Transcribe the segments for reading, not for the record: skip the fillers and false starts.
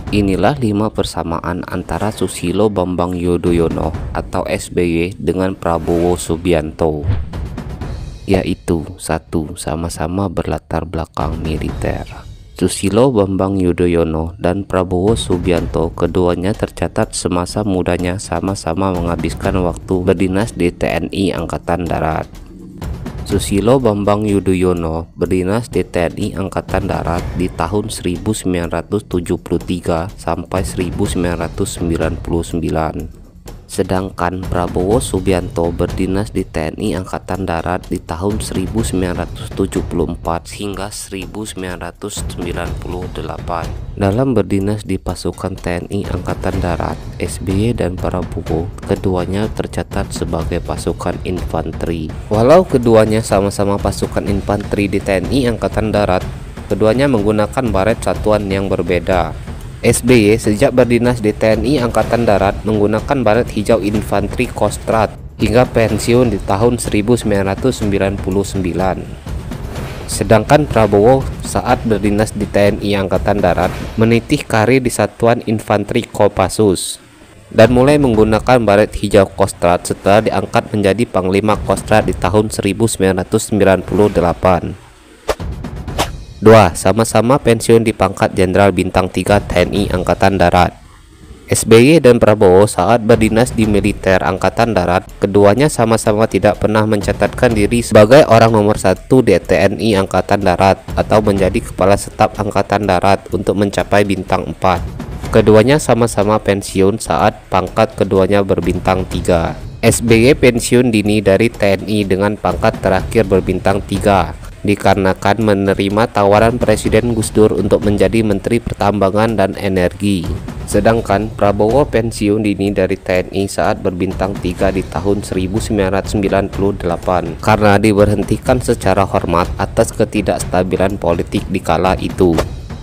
Inilah 5 persamaan antara Susilo Bambang Yudhoyono atau SBY dengan Prabowo Subianto, yaitu 1. Sama-sama berlatar belakang militer. Susilo Bambang Yudhoyono dan Prabowo Subianto keduanya tercatat semasa mudanya sama-sama menghabiskan waktu berdinas di TNI Angkatan Darat. Susilo Bambang Yudhoyono berdinas di TNI Angkatan Darat di tahun 1973 sampai 1999. Sedangkan Prabowo Subianto berdinas di TNI Angkatan Darat di tahun 1974 hingga 1998. Dalam berdinas di pasukan TNI Angkatan Darat, SBY dan Prabowo keduanya tercatat sebagai pasukan infanteri. Walau keduanya sama-sama pasukan infanteri di TNI Angkatan Darat, keduanya menggunakan baret satuan yang berbeda. SBY sejak berdinas di TNI Angkatan Darat menggunakan baret hijau infanteri Kostrad hingga pensiun di tahun 1999. Sedangkan Prabowo saat berdinas di TNI Angkatan Darat menitih karir di Satuan Infanteri Kopassus dan mulai menggunakan baret hijau Kostrad setelah diangkat menjadi Panglima Kostrad di tahun 1998. 2. Sama-sama pensiun di pangkat Jenderal Bintang 3 TNI Angkatan Darat. SBY dan Prabowo saat berdinas di militer Angkatan Darat, keduanya sama-sama tidak pernah mencatatkan diri sebagai orang nomor 1 di TNI Angkatan Darat atau menjadi Kepala Staf Angkatan Darat untuk mencapai bintang 4. Keduanya sama-sama pensiun saat pangkat keduanya berbintang 3. SBY pensiun dini dari TNI dengan pangkat terakhir berbintang 3. dikarenakan menerima tawaran Presiden Gus Dur untuk menjadi Menteri Pertambangan dan Energi. Sedangkan Prabowo pensiun dini dari TNI saat berbintang 3 di tahun 1998 karena diberhentikan secara hormat atas ketidakstabilan politik di kala itu.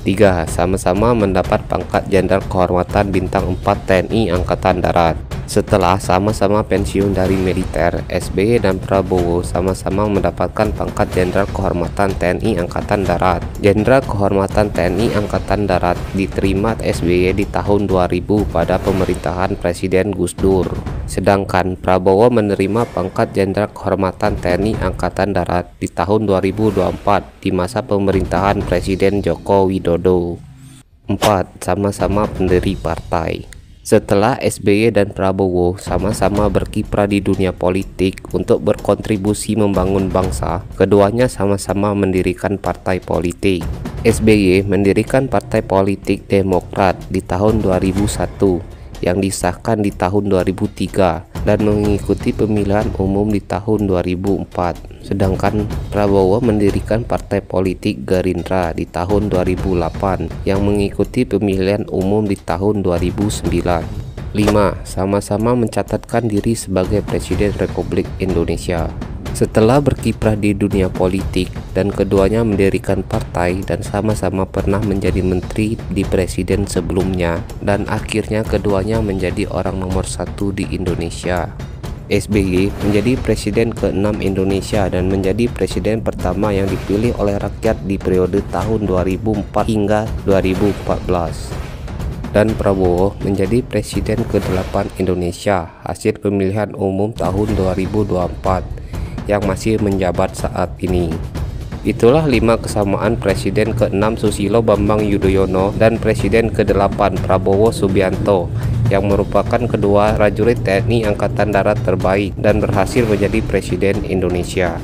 3. Sama-sama mendapat pangkat Jenderal Kehormatan Bintang 4 TNI Angkatan Darat. Setelah sama-sama pensiun dari militer, SBY dan Prabowo sama-sama mendapatkan pangkat Jenderal Kehormatan TNI Angkatan Darat. Jenderal Kehormatan TNI Angkatan Darat diterima SBY di tahun 2000 pada pemerintahan Presiden Gus Dur. Sedangkan Prabowo menerima pangkat Jenderal Kehormatan TNI Angkatan Darat di tahun 2024 di masa pemerintahan Presiden Joko Widodo. 4. Sama-sama pendiri partai. Setelah SBY dan Prabowo sama-sama berkiprah di dunia politik untuk berkontribusi membangun bangsa, keduanya sama-sama mendirikan partai politik. SBY mendirikan Partai Politik Demokrat di tahun 2001 yang disahkan di tahun 2003 dan mengikuti pemilihan umum di tahun 2004. Sedangkan Prabowo mendirikan Partai Politik Gerindra di tahun 2008 yang mengikuti pemilihan umum di tahun 2009. 5. Sama-sama mencatatkan diri sebagai Presiden Republik Indonesia. Setelah berkiprah di dunia politik dan keduanya mendirikan partai dan sama-sama pernah menjadi menteri di presiden sebelumnya, dan akhirnya keduanya menjadi orang nomor 1 di Indonesia. SBY menjadi presiden ke-6 Indonesia dan menjadi presiden pertama yang dipilih oleh rakyat di periode tahun 2004 hingga 2014. Dan Prabowo menjadi presiden ke-8 Indonesia hasil pemilihan umum tahun 2024 yang masih menjabat saat ini. Itulah 5 kesamaan Presiden ke-6 Susilo Bambang Yudhoyono dan Presiden ke-8 Prabowo Subianto yang merupakan kedua prajurit TNI Angkatan Darat terbaik dan berhasil menjadi Presiden Indonesia.